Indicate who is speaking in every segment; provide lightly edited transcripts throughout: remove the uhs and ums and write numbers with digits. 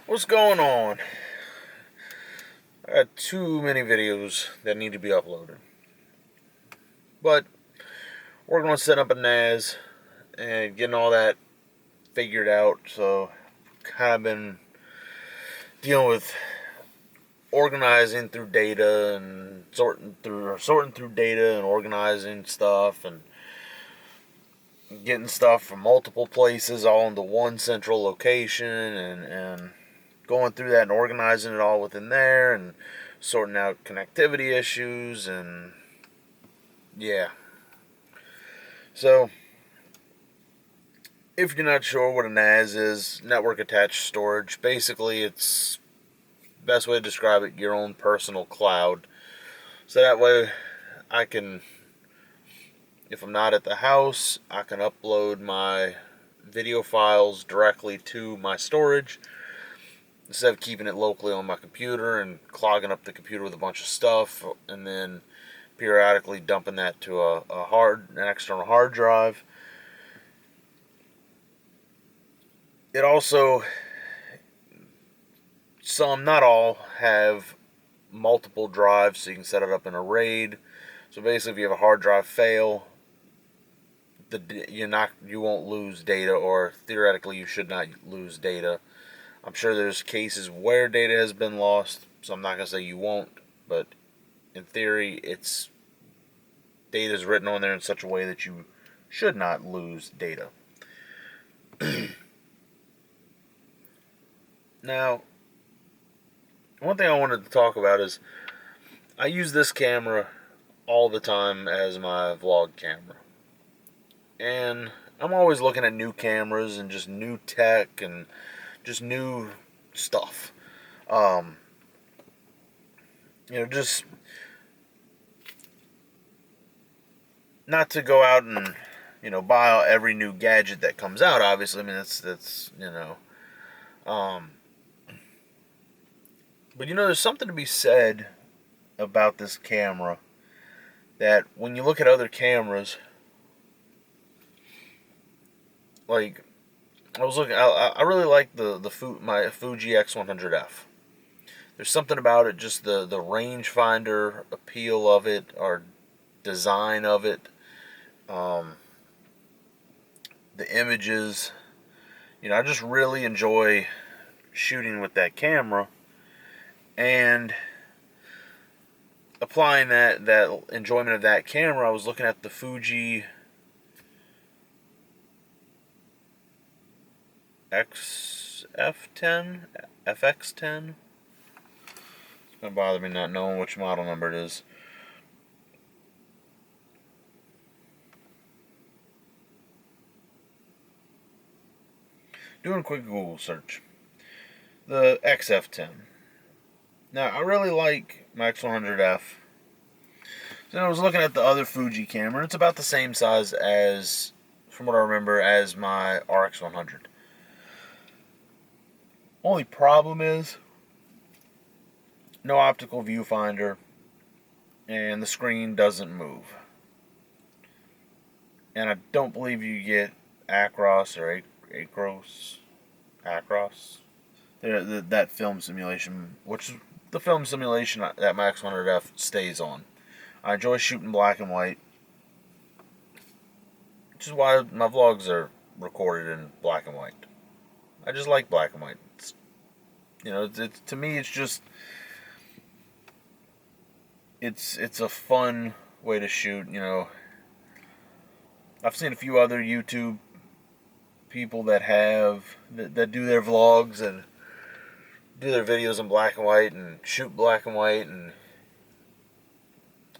Speaker 1: What's going on? I got too many videos that need to be uploaded. But we're going to set up a NAS and getting all that figured out. So, kind of been dealing with organizing through data and sorting through data and organizing stuff and getting stuff from multiple places all into one central location and going through that and organizing it all within there and sorting out connectivity issues and yeah. So, if you're not sure what a NAS is, network attached storage, basically it's best way to describe it, your own personal cloud. So that way I can, if I'm not at the house, I can upload my video files directly to my storage instead of keeping it locally on my computer and clogging up the computer with a bunch of stuff and then periodically dumping that to an external hard drive. It also, some, not all, have multiple drives, so you can set it up in a RAID. So basically, if you have a hard drive fail, you won't lose data, or theoretically, you should not lose data. I'm sure there's cases where data has been lost, so I'm not gonna say you won't, but in theory, data is written on there in such a way that you should not lose data. Now, one thing I wanted to talk about is I use this camera all the time as my vlog camera. And I'm always looking at new cameras and just new tech and just new stuff. Um, just not to go out and, buy every new gadget that comes out, obviously. I mean, um, but there's something to be said about this camera that when you look at other cameras, like I really like my Fuji X100F. There's something about it, just the rangefinder appeal of it, or design of it, the images. I just really enjoy shooting with that camera, and applying that enjoyment of that camera, I was looking at the Fuji XF10, FX10. It's gonna bother me not knowing which model number it is. Doing a quick Google search. The XF10. Now, I really like my X100F. So I was looking at the other Fuji camera. It's about the same size as, from what I remember, as my RX100. Only problem is no optical viewfinder, and the screen doesn't move. And I don't believe you get Acros or Acros. That film simulation, which is the film simulation that my X100F stays on. I enjoy shooting black and white, which is why my vlogs are recorded in black and white. I just like black and white. To me, it's just it's a fun way to shoot. I've seen a few other YouTube people that do their vlogs and do their videos in black and white and shoot black and white, and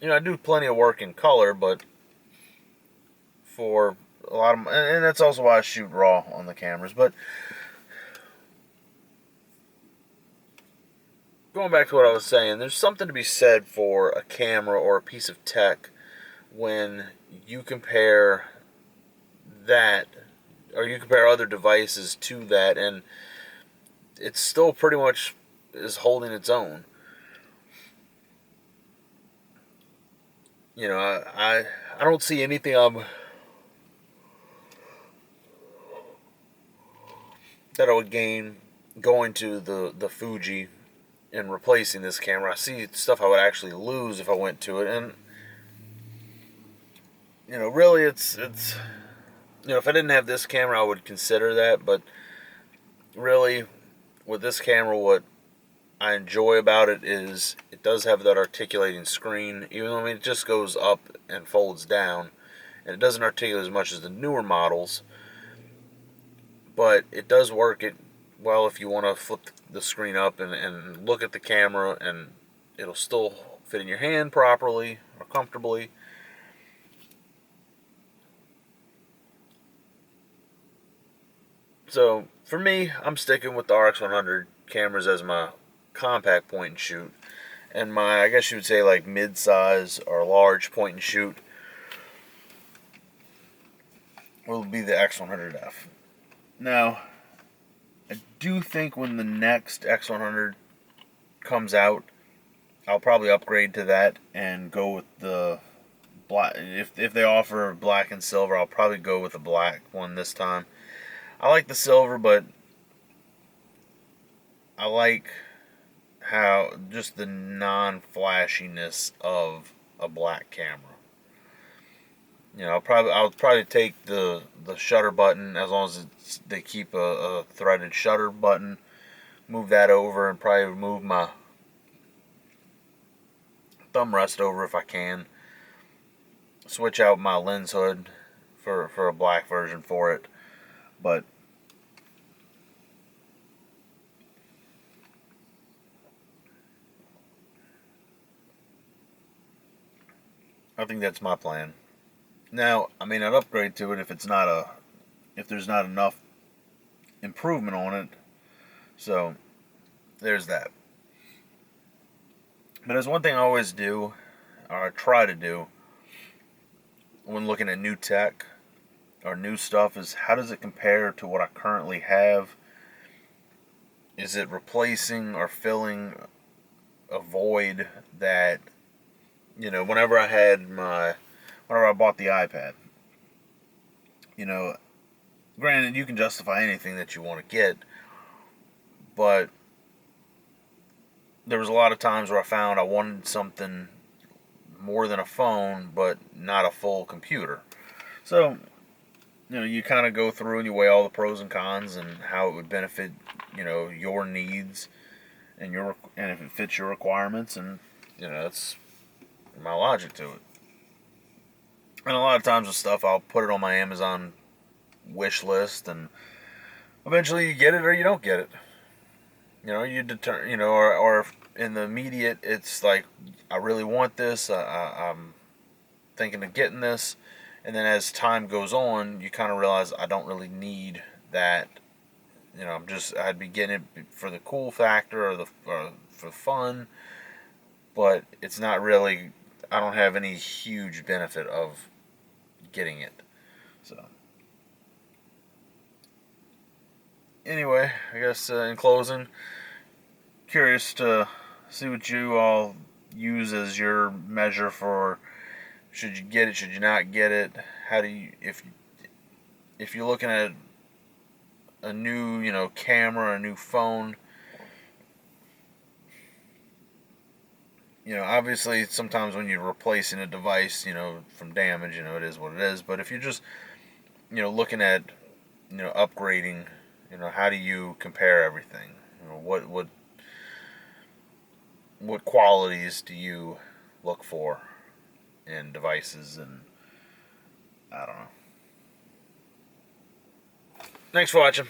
Speaker 1: I do plenty of work in color, but for a lot of, and that's also why I shoot raw on the cameras. But going back to what I was saying, there's something to be said for a camera or a piece of tech when you compare that, or you compare other devices to that, and it still pretty much is holding its own. I don't see anything that I would gain going to the Fuji and replacing this camera. I see stuff I would actually lose if I went to it, and really, it's if I didn't have this camera, I would consider that. But really, with this camera, what I enjoy about it is it does have that articulating screen, even though it just goes up and folds down, and it doesn't articulate as much as the newer models. But it does work it well if you want to flip the screen up and look at the camera, and it'll still fit in your hand properly or comfortably. So for me, I'm sticking with the RX100 cameras as my compact point and shoot, and my, I guess you would say, like mid-size or large point and shoot will be the X100F. Now, I do think when the next X100 comes out, I'll probably upgrade to that and go with the black. If they offer black and silver, I'll probably go with the black one this time. I like the silver, but I like how just the non-flashiness of a black camera. I'll probably take the shutter button, as long as they keep a threaded shutter button. Move that over, and probably move my thumb rest over if I can. Switch out my lens hood for a black version for it. But I think that's my plan. Now, I mean, I'd upgrade to it if there's not enough improvement on it. So there's that. But there's one thing I always do, or I try to do, when looking at new tech or new stuff, is how does it compare to what I currently have? Is it replacing or filling a void that, whenever I bought the iPad, granted, you can justify anything that you want to get, but there was a lot of times where I found I wanted something more than a phone, but not a full computer. So, you kind of go through and you weigh all the pros and cons and how it would benefit, your needs and if it fits your requirements, and that's my logic to it. And a lot of times with stuff, I'll put it on my Amazon wish list, and eventually you get it or you don't get it. Or in the immediate, it's like, I really want this, I'm thinking of getting this, and then as time goes on, you kind of realize I don't really need that. I'd be getting it for the cool factor or for fun, but it's not really, I don't have any huge benefit of getting it. So anyway, I guess in closing, curious to see what you all use as your measure for should you get it, should you not get it. How do you, if you're looking at a new, camera, a new phone, obviously sometimes when you're replacing a device, from damage, it is what it is. But if you're just, looking at, upgrading, how do you compare everything? What qualities do you look for in devices? And I don't know. Thanks for watching.